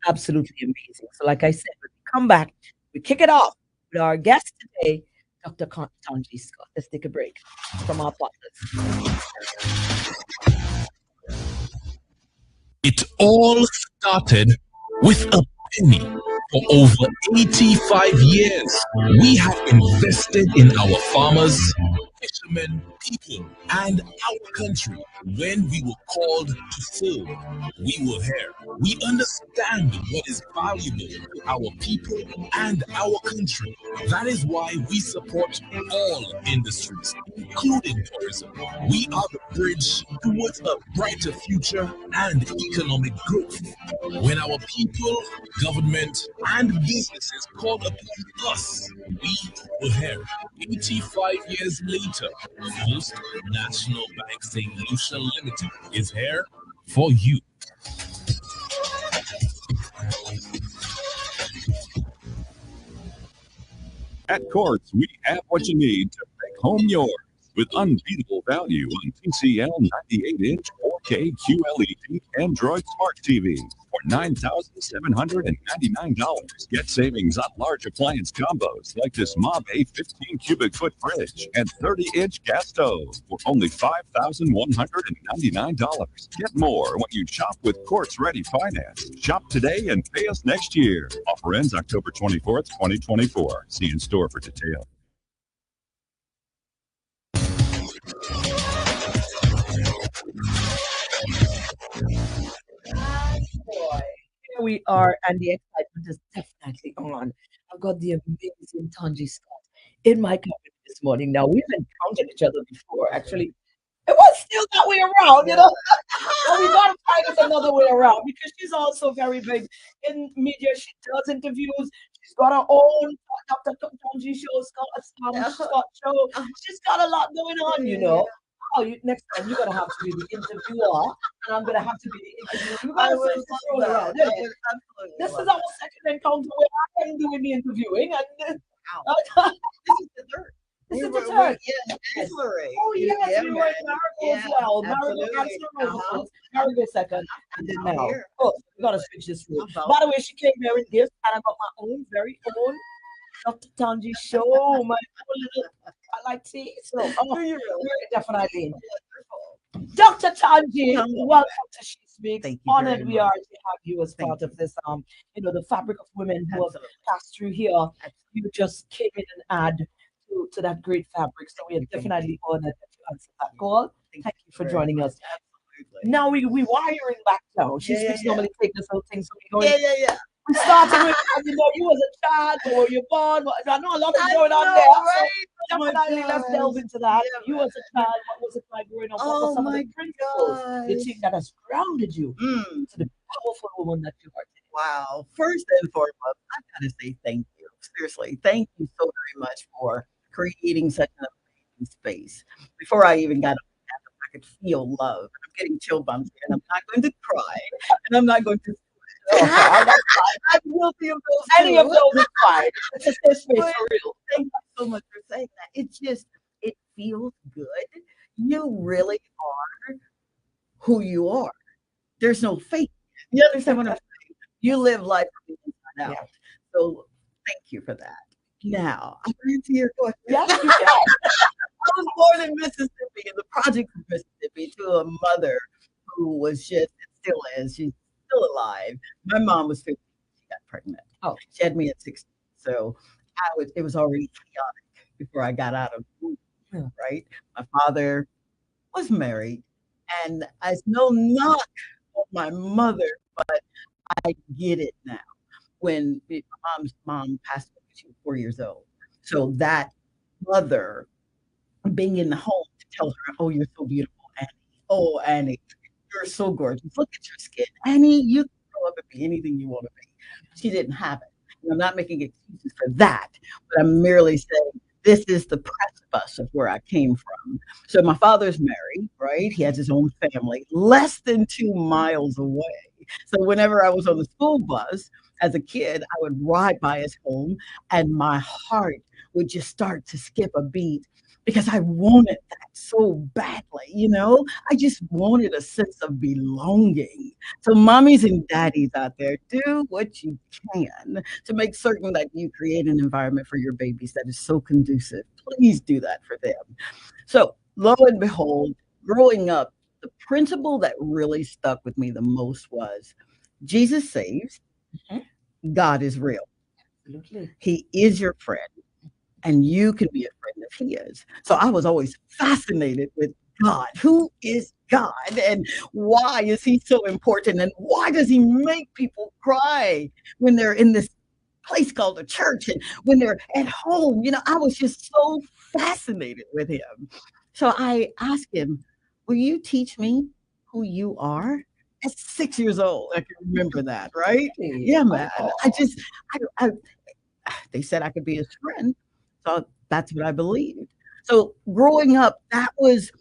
absolutely amazing. So, like I said, when we come back, we kick it off with our guest today, Dr. Tongie Scott. Let's take a break from our partners. It all started with a penny. For over 85 years, we have invested in our farmers, fishermen, people, and our country. When we were called to serve, we were here. We understand what is valuable to our people and our country. That is why we support all industries, including tourism. We are the bridge towards a brighter future and economic growth. When our people, government, and businesses called upon us, we were here. 85 years later, First National Bank St. Lucia Limited is here for you. At Courts, we have what you need to make home yours with unbeatable value on TCL 98-inch 4K QLED Android Smart TV for $9,799. Get savings on large appliance combos like this Mave 15 cubic foot fridge and 30-inch gas stove for only $5,199. Get more when you shop with Courts Ready Finance. Shop today and pay us next year. Offer ends October 24th, 2024. See in store for details. Boy, here we are, and the excitement is definitely on. I've got the amazing Tongie Scott in my company this morning. Now, we've encountered each other before, actually. It was still that way around, you know. But we got to find us another way around because she's also very big in media. She does interviews. She's got her own Dr. Tongie show, Scott show. She's got a lot going on, you know. Oh, next time you're gonna have to be the interviewer, and I'm gonna have to be the interviewer. We're I gonna would switch this love role that. around. I Isn't it? would absolutely This love is our that. second encounter where I am doing the interviewing, and Wow. This is the third. this is the We're third. yeah, Yes. ancillary. Oh yes, Yeah, we were man. in Marigold as Yeah, well. Marigold absolutely. answer over first, Marigold second, and then I'm now. here. Oh, we gotta switch this rule. I'm about By the way, she came here in gifts, and I got my own very own Dr. Tanji show, my own little I like tea. So Do you really? we're definitely Wonderful. Dr. Tanji, Come on. welcome to She Speaks. Thank you Honored very we are much. to have you as Thank part you. of this the fabric of women who have Absolutely. passed through here. You just came in and add to that great fabric. So we are Thank you. definitely honored that you answered that call. Thank Thank you for very joining much. us. Absolutely. Now we wiring back down. She Yeah, yeah, Speaks yeah. normally take this whole thing, so we're going. Yeah. We started with, you was a child, or were you born? I know a lot is I going on know, there. So right? Oh my definitely, let's delve gosh. into that. Yeah, You man. as a child, what was it like growing up? What were Oh some of my the principles you gosh. think that has grounded you Mm. to the powerful woman that you are today? Wow. First and foremost, I've got to say thank you. Seriously, thank you so very much for creating such an amazing space. Before I even got up, I could feel love. I'm getting chill bumps here, and I'm not going to cry, and I'm not going to. Oh, that's fine. I'm guilty of those Any of too. those is fine. It's a safe space But for real. thank you so much for saying that. It feels good. You really are who you are. There's no fake. You understand what I'm saying? You live life from the inside Yeah. out. So thank you for that. Now, I can answer your question. Yes, you can. I was born in Mississippi, in the projects of Mississippi, to a mother who was just, still is, she's still alive. My mom was 50 when she got pregnant. Oh. She had me at 16. So it was already chaotic before I got out of the womb, Yeah. right? My father was married, and I no knock on my mother, but I get it now. My mom's mom passed away when she was 4 years old. So that mother being in the home to tell her, "Oh, you're so beautiful, Annie. Oh, Annie, you're so gorgeous. Look at your skin. Annie, you can grow up and be anything you want to be." She didn't have it. And I'm not making excuses for that, but I'm merely saying this is the precipice of where I came from. So my father's married, right? He has his own family, less than 2 miles away. So whenever I was on the school bus as a kid, I would ride by his home and my heart would just start to skip a beat because I wanted that so badly, you know? I just wanted a sense of belonging. So mommies and daddies out there, do what you can to make certain that you create an environment for your babies that is so conducive. Please do that for them. So, lo and behold, growing up, the principle that really stuck with me the most was Jesus saves, Mhm. God is real. Absolutely. He is your friend, and you can be a friend of his. So I was always fascinated with God. Who is God, and why is he so important, and why does he make people cry when they're in this place called a church and when they're at home? You know, I was just so fascinated with him. So I asked him, "Will you teach me who you are?" At 6 years old, I can remember that, right? Really? Yeah, man. I Oh, just, I they said I could be his friend, so that's what I believed. So growing up, that was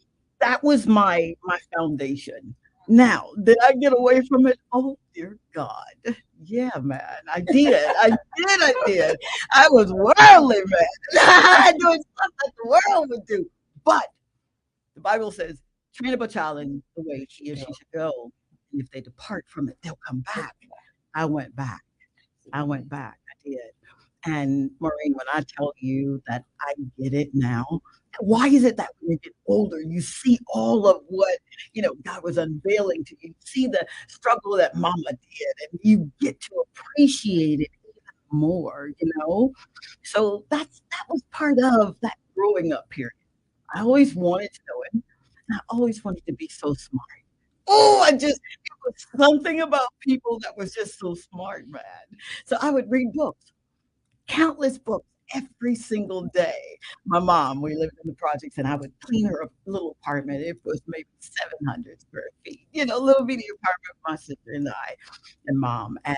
my foundation. Now, did I get away from it? Oh dear God. Yeah, man. I did. I did. I was worldly, man. Doing stuff that the world would do. But the Bible says, train up a child in the way he or she should go. And if they depart from it, they'll come back. I went back. I went back. I did. And Maureen, when I tell you that I get it now, why is it that when you get older, you see all of what, God was unveiling to you? You see the struggle that mama did, and you get to appreciate it more, you know? So that was part of that growing up period. I always wanted to know it. And I always wanted to be so smart. Oh, it was something about people that was just so smart, man. So I would read books, countless books every single day. My mom, we lived in the projects, and I would clean her a little apartment. It was maybe 700 square feet, little bitty apartment for my sister and I and mom. And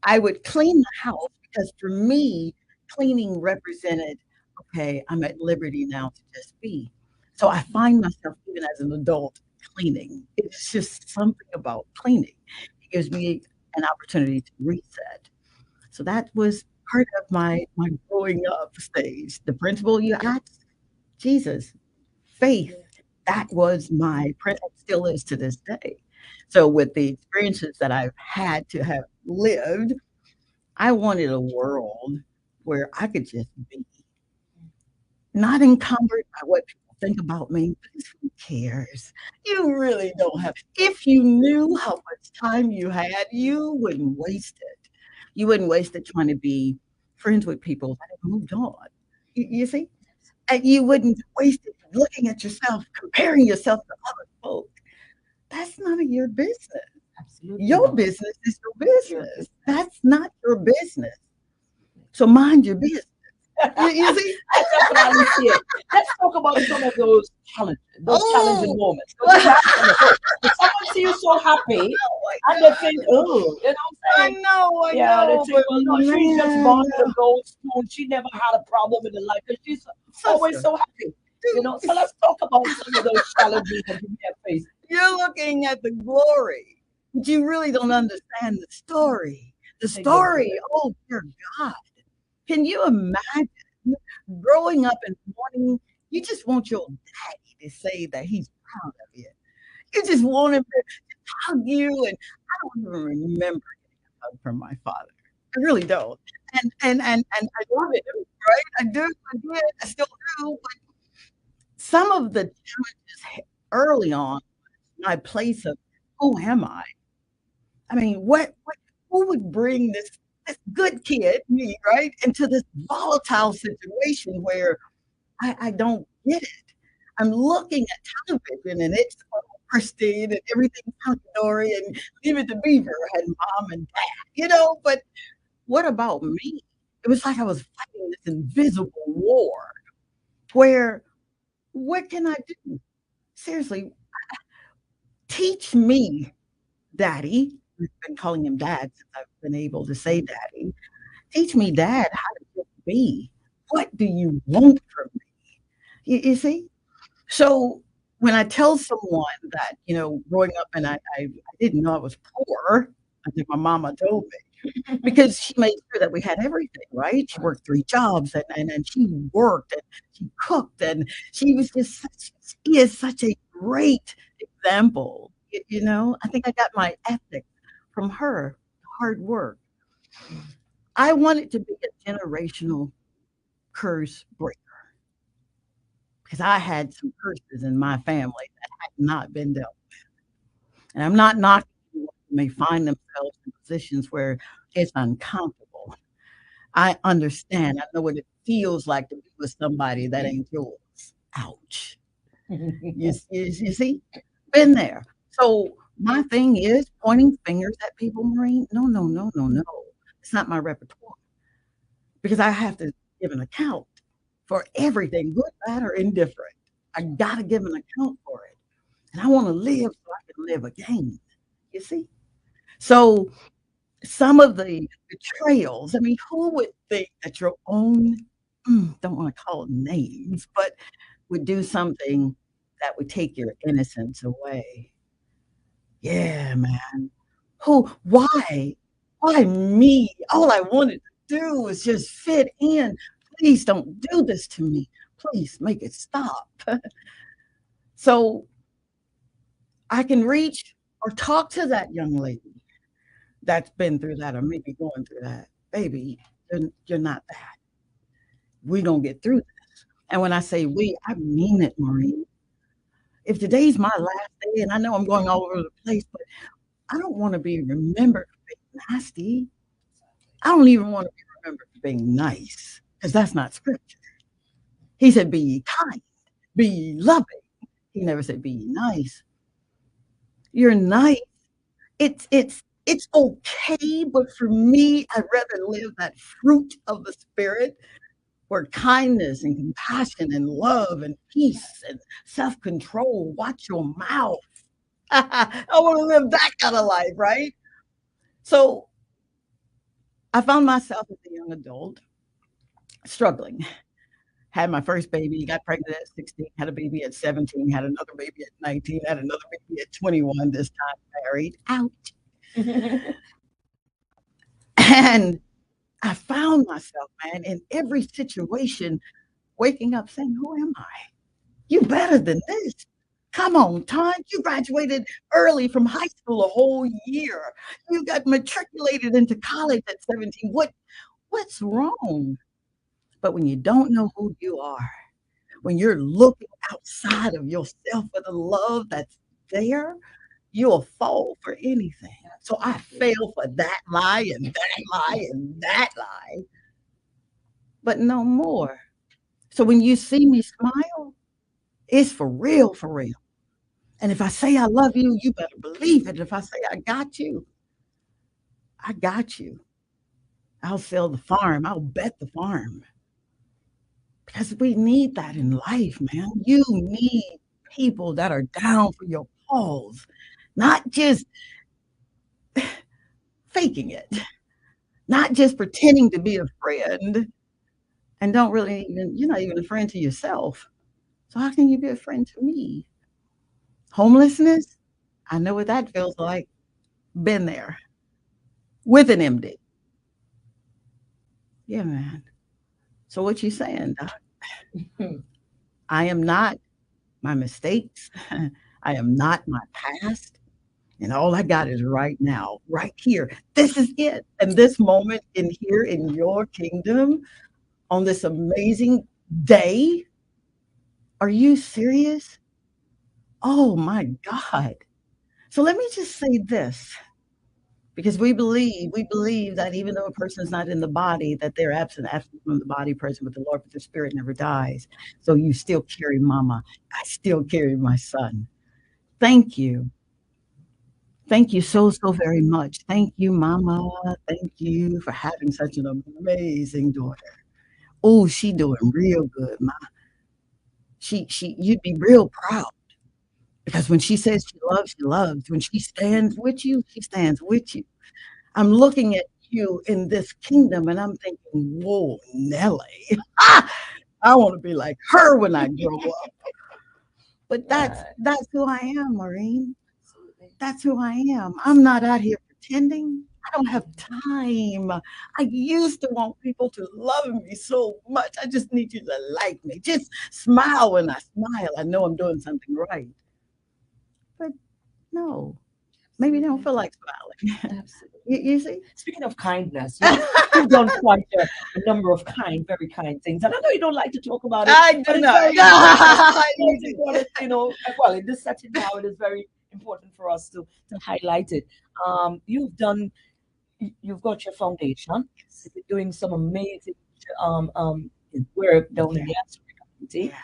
I would clean the house because for me, cleaning represented, okay, I'm at liberty now to just be. So I find myself, even as an adult, cleaning. It's just something about cleaning. It gives me an opportunity to reset. So that was part of my growing up stage. The principal you asked, Jesus, faith, that was my still is to this day. So with the experiences that I've had to have lived, I wanted a world where I could just be, not encumbered by what people think about me, because who cares? You really don't have. If you knew how much time you had, you wouldn't waste it. You wouldn't waste it trying to be friends with people that have moved on. You see? And you wouldn't waste it looking at yourself, comparing yourself to other folks. That's none of your business. absolutely Your not. business is your Your business. business. That's not your business. So mind your business. You see? I definitely see it. Let's talk about some of those challenging Oh, moments. Because this happens on the show. If someone see you so happy, my and they think, God. oh, you know what I'm saying? I Yeah, they know, think, but well, no, she's just man, born with a gold spoon. She never had a problem in her life, and she's always sister, so happy. You know, dude, so let's talk about some of those challenges that you may have faced. you're looking at the glory, but you really don't understand the story. The Dig into story, it. oh dear God. Can you imagine growing up and wanting, you just want your daddy to say that he's proud of you. You just want him to hug you, and I don't even remember getting a hug from my father. I really don't. And I love it, right? I do, I did, I still do. But some of the challenges early on, my place of who am I? I mean, what who would bring this good kid, me, right, into this volatile situation where I don't get it. I'm looking at television and it's all pristine and everything's hunky dory and Leave It to Beaver and mom and dad. But what about me? It was like I was fighting this invisible war where what can I do? Seriously, teach me, daddy. I've been calling him dad since I've been able to say daddy. Teach me, dad, how to just be. What do you want from me? You see? So when I tell someone that, growing up and I didn't know I was poor, I think my mama told me. because she made sure that we had everything, right? She worked 3 jobs and she worked and she cooked and she was just such she is such a great example, you know? I think I got my ethic from her, hard work. I wanted to be a generational curse breaker because I had some curses in my family that had not been dealt with. And I'm not knocking people who may find themselves in positions where it's uncomfortable. I understand. I know what it feels like to be with somebody that ain't yours. Ouch. You see? Been there. So my thing is pointing fingers at people, Maureen. No, no, no, no, no. It's not my repertoire because I have to give an account for everything, good, bad, or indifferent. I gotta give an account for it. And I want to live so I can live again. You see? So some of the betrayals, I mean, who would think that your own, don't want to call it names, but would do something that would take your innocence away? Yeah, man. Who, why? Why me? All I wanted to do was just fit in. Please don't do this to me. Please make it stop. So I can reach or talk to that young lady that's been through that or maybe going through that. Baby, you're not that. We gonna get through this. And when I say we, I mean it, Maureen. If today's my last day, and I know I'm going all over the place, but I don't want to be remembered for being nasty. I don't even want to be remembered for being nice, because that's not scripture. He said, be ye kind, be ye loving. He never said be ye nice. You're nice. It's okay, but for me, I'd rather live that fruit of the spirit where kindness and compassion and love and peace and self-control. Watch your mouth. I want to live that kind of life, right? So I found myself as a young adult struggling. Had my first baby, got pregnant at 16, had a baby at 17, had another baby at 19, had another baby at 21, this time married. Ouch. And I found myself, man, in every situation, waking up saying, who am I? You better than this. Come on, Todd. You graduated early from high school a whole year. You got matriculated into college at 17. What's wrong? But when you don't know who you are, when you're looking outside of yourself for the love that's there, you'll fall for anything. So I fell for that lie and that lie and that lie, but no more. So when you see me smile, it's for real, for real. And if I say I love you, you better believe it. If I say I got you, I got you. I'll sell the farm. I'll bet the farm. Because we need that in life, man. You need people that are down for your cause, not just faking it, not just pretending to be a friend and don't really even, you're not even a friend to yourself. So how can you be a friend to me? Homelessness, I know what that feels like. Been there with an MD. Yeah, man. So what you saying, Doc? I am not my mistakes. I am not my past. And all I got is right now, right here. This is it. And this moment in here in your kingdom on this amazing day. Are you serious? Oh my God. So let me just say this, because we believe that even though a person is not in the body, that they're absent from the body, present with the Lord, but the spirit never dies. So you still carry mama. I still carry my son. Thank you. Thank you so, so very much. Thank you, mama. Thank you for having such an amazing daughter. Oh, she doing real good, ma. You'd be real proud. Because when she says she loves, she loves. When she stands with you, she stands with you. I'm looking at you in this kingdom and I'm thinking, whoa, Nelly. I want to be like her when I grow up. But that's who I am, Maureen. That's who I am. I'm not out here pretending. I don't have time. I used to want people to love me so much. I just need you to like me. Just smile when I smile. I know I'm doing something right. But no, maybe they don't Absolutely. feel like smiling. Absolutely. You see? Speaking of kindness, you've done quite a number of very kind things, and I know you don't like to talk about it, I but do it's not. very important. You It's do. important, well, in this setting now, it is very important for us to highlight it. You've done, you've got your foundation. You've been doing some amazing work down in Yeah, the Answer community. yeah.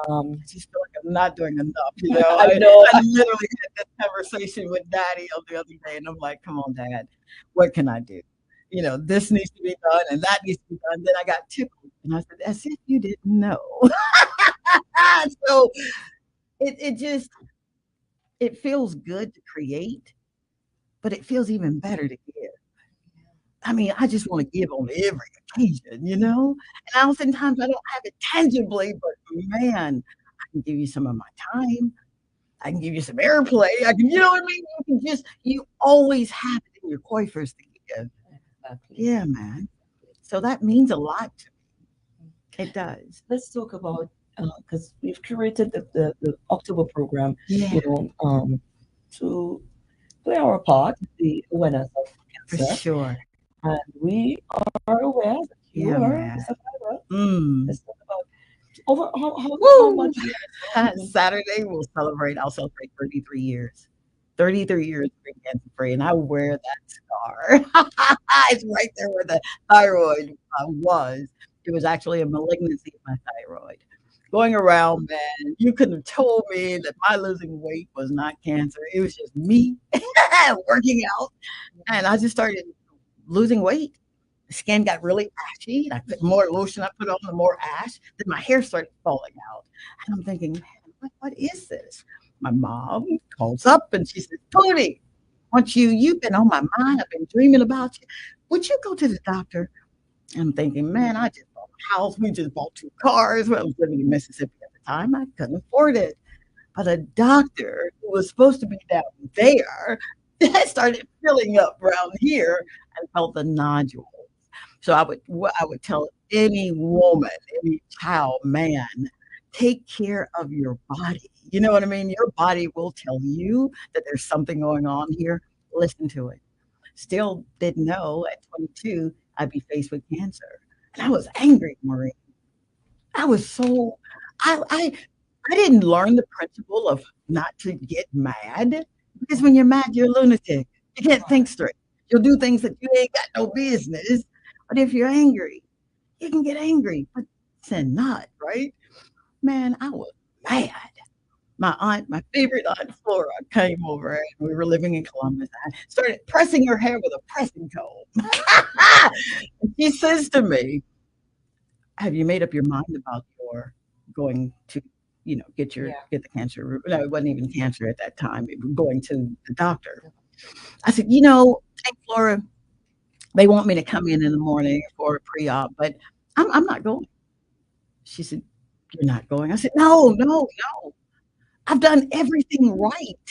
Um, I just feel like I'm not doing enough. You know, I know. I literally had this conversation with Daddy on the other day, and I'm like, "Come on, Dad, what can I do? You know, this needs to be done, and that needs to be done." Then I got tickled, and I said, "As if you didn't know." So it just it feels good to create, but it feels even better to give. I mean, I just want to give on every occasion, you know? And oftentimes I don't have it tangibly, but man, I can give you some of my time. I can give you some airplay. I can, you know what I mean? You can just, you always have it in your coiffers to give. Exactly. Yeah, man. So that means a lot to me. It does. Let's talk about, because we've curated the October program, Yeah, you know, to play our part in the awareness of for cancer. sure. And we are aware that you Yeah, are a man. survivor. Mm. Let's talk about over how Woo! much years have you been? Saturday, I'll celebrate 33 years. 33 years being cancer free, and I wear that scar. It's right there where the thyroid was. It was actually a malignancy of my thyroid. Going around, man, you couldn't have told me that my losing weight was not cancer. It was just me working out, and I just started losing weight. The skin got really ashy. And I put more lotion I put on, the more ash. Then my hair started falling out. And I'm thinking, man, what is this? My mom calls up and she says, Tony, you've been on my mind. I've been dreaming about you. Would you go to the doctor? And I'm thinking, man, I just bought a house. We just bought two cars. Well, I was living in Mississippi at the time. I couldn't afford it. But a doctor who was supposed to be down there started filling up around here and felt the nodule. So what I would tell any woman, any child, man, take care of your body. You know what I mean? Your body will tell you that there's something going on here. Listen to it. Still didn't know at 22 I'd be faced with cancer. And I was angry, Marie. I was so I didn't learn the principle of not to get mad because when you're mad, you're a lunatic. You can't think straight. You'll do things that you ain't got no business. But if you're angry, you can get angry, but sin not, right? Man, I was mad. My favorite aunt Flora came over and we were living in Columbus. I started pressing her hair with a pressing comb. And she says to me, have you made up your mind about your going to, Yeah. get the cancer? No, it wasn't even cancer at that time. It was going to the doctor. I said, Aunt Flora, they want me to come in the morning for a pre-op, but I'm not going. She said, you're not going. I said, no, no, no. I've done everything right.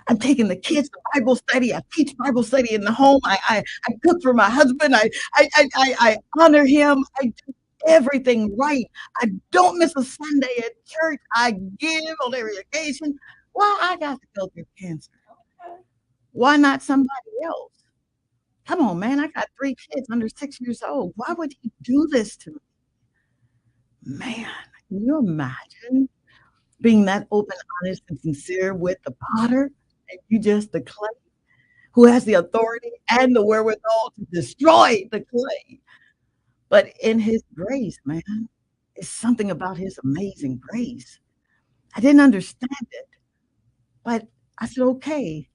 I'm taking the kids to Bible study. I teach Bible study in the home. I cook for my husband. I honor him. I do everything right. I don't miss a Sunday at church. I give on every occasion. Why I got to go through cancer? Why not somebody else? Come on, man. I got three kids under 6 years old. Why would he do this to me? Man, can you imagine being that open, honest, and sincere with the potter and you just the clay who has the authority and the wherewithal to destroy the clay? But in his grace, man, it's something about his amazing grace. I didn't understand it, but I said, okay.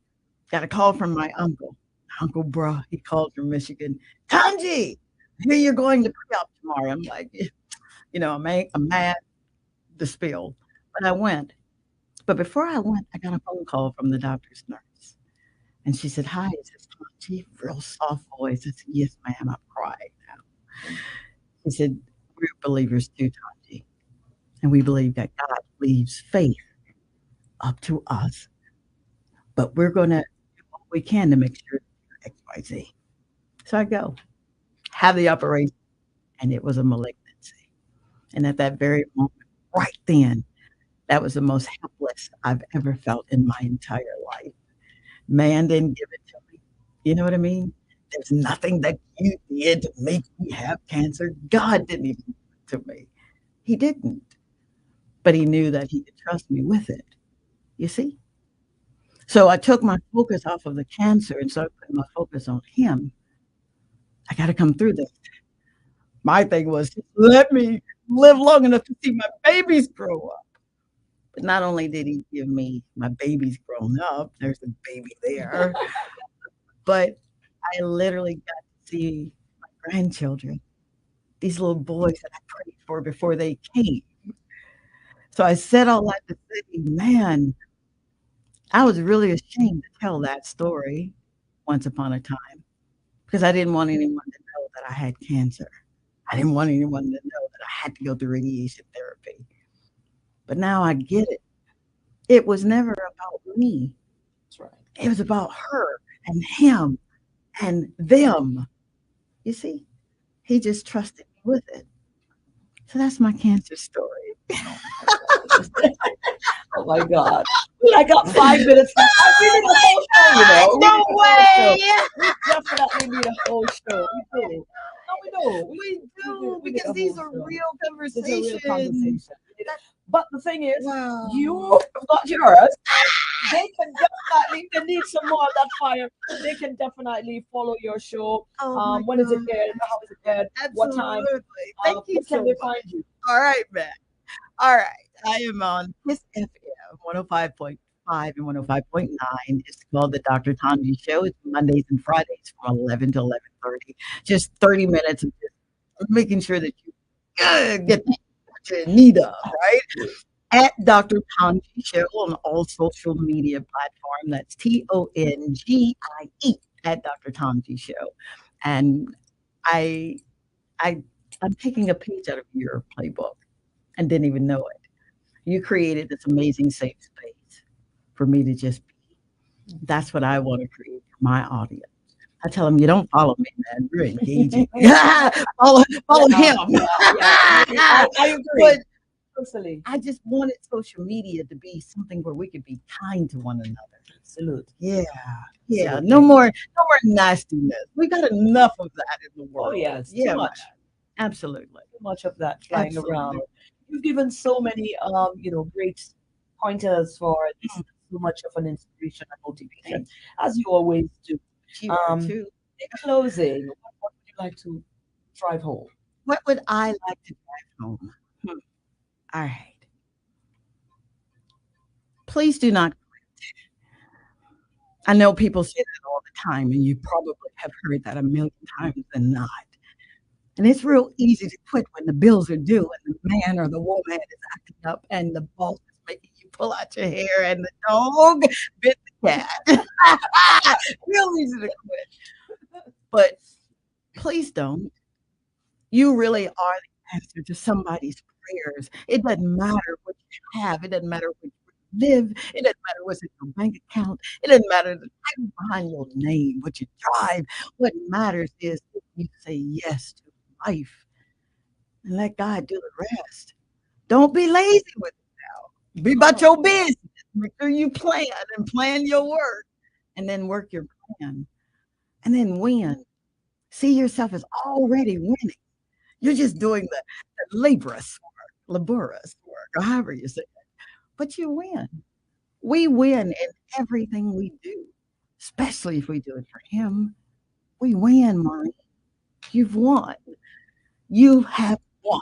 Got a call from my uncle. Uncle Bruh, he called from Michigan. Tongie, I hear you're going to pre-op tomorrow. I'm like, I'm mad, the spill. But I went. But before I went, I got a phone call from the doctor's nurse. And she said, hi, is this Tongie? Real soft voice. I said, yes, ma'am. I'm crying now. She said, we're believers too, Tongie. And we believe that God leaves faith up to us. But we're going to do what we can to make sure XYZ. So I go, have the operation, and it was a malignancy. And at that very moment, right then, that was the most helpless I've ever felt in my entire life. Man didn't give it to me. You know what I mean? There's nothing that you did to make me have cancer. God didn't even give it to me. He didn't. But he knew that he could trust me with it. You see? So I took my focus off of the cancer and started putting my focus on him. I got to come through this. My thing was, let me live long enough to see my babies grow up. But not only did he give me my babies grown up, there's a baby there, but I literally got to see my grandchildren, these little boys that I prayed for before they came. So I said all that to say, man, I was really ashamed to tell that story once upon a time because I didn't want anyone to know that I had cancer. I didn't want anyone to know that I had to go through radiation therapy. But now I get it. It was never about me. That's right. It was about her and him and them. You see, he just trusted me with it. So that's my cancer story. Oh my God. I got 5 minutes left. We need a whole show, you know. No way. We definitely need a whole show. We do. No, we do. We do we need because a these whole are show. real It's a real conversations. conversation. But the thing is, Wow. you have got yours. They can definitely, if they need some more of that fire, they can definitely follow your show. Oh my When is it God. aired? How is it aired? What time? Absolutely. Thank you Where so can they much. find you? All right, man. All right. I am on Kiss FM 105.5 and 105.9. It's called the Dr. Tongie Show. It's Mondays and Fridays from 11 to 11:30. Just 30 minutes of just making sure that you get what you need of, right? At Dr. Tongie Show on all social media platform. That's TONGIE at Dr. Tongie Show. And I I I'm taking a page out of your playbook and didn't even know it. You created this amazing safe space for me to just be. That's what I want to create for my audience. I tell them, you don't follow me, man. You're engaging. follow him. I agree. But Totally. I just wanted social media to be something where we could be kind to one another. Absolutely. Yeah. Yeah. Absolutely. No more nastiness. We got enough of that in the world. Oh, yes. Yeah, Too much. man. Absolutely. Too much of that flying Absolutely. around. You've given so many, great pointers for this. Mm. So much of an inspiration and motivation, Thank as you always do. you. You Um, too. In closing, what would you like to drive home? What would I like to drive home? All right. Please do not quit. I know people say that all the time, and you probably have heard that a million times than not. And it's real easy to quit when the bills are due and the man or the woman is acting up and the boss is making you pull out your hair and the dog bit the cat. Real easy to quit. But please don't. You really are the answer to somebody's prayers. It doesn't matter what you have. It doesn't matter where you live. It doesn't matter what's in your bank account. It doesn't matter the title behind your name, what you drive. What matters is if you say yes to life and let God do the rest. Don't be lazy with it now. Be about your business. Make sure you plan and plan your work and then work your plan and then win. See yourself as already winning. You're just doing the laborious work, or however you say it. But you win. We win in everything we do, especially if we do it for Him. We win, Maureen. You've won. You have won.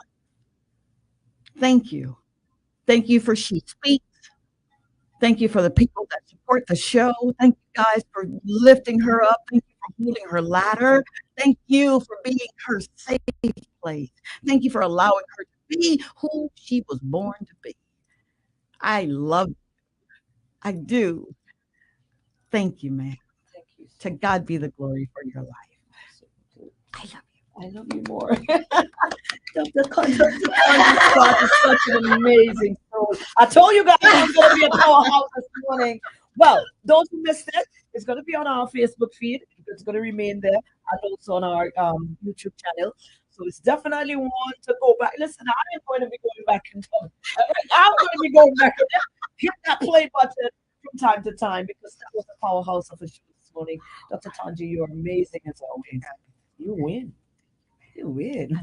Thank you. Thank you for She Speaks. Thank you for the people that support the show. Thank you guys for lifting her up. Thank you for holding her ladder. Thank you for being her safe place. Thank you for allowing her to be who she was born to be. I love you. I do. Thank you, man. Thank you. To God be the glory for your life. I love you. I love you more. Dr. Scott is such an amazing soul. I told you guys I'm going to be a powerhouse this morning. Well, those who missed it, it's going to be on our Facebook feed. You can it's going to remain there and also on our YouTube channel. So it's definitely one to go back. Listen, I am going to be going back and forth. I'm going to be going back and hit that play button from time to time because that was a powerhouse of a show this morning. Dr. Tongie, you're amazing as always. You win. You win.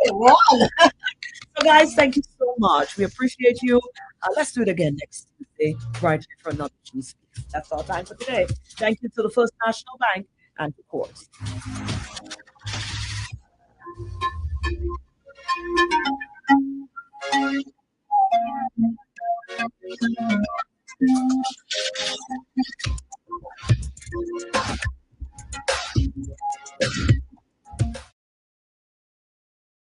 Wow. So, guys, thank you so much. We appreciate you. Let's do it again next Tuesday, right here for another Tuesday. That's our time for today. Thank you to the First National Bank and, of course,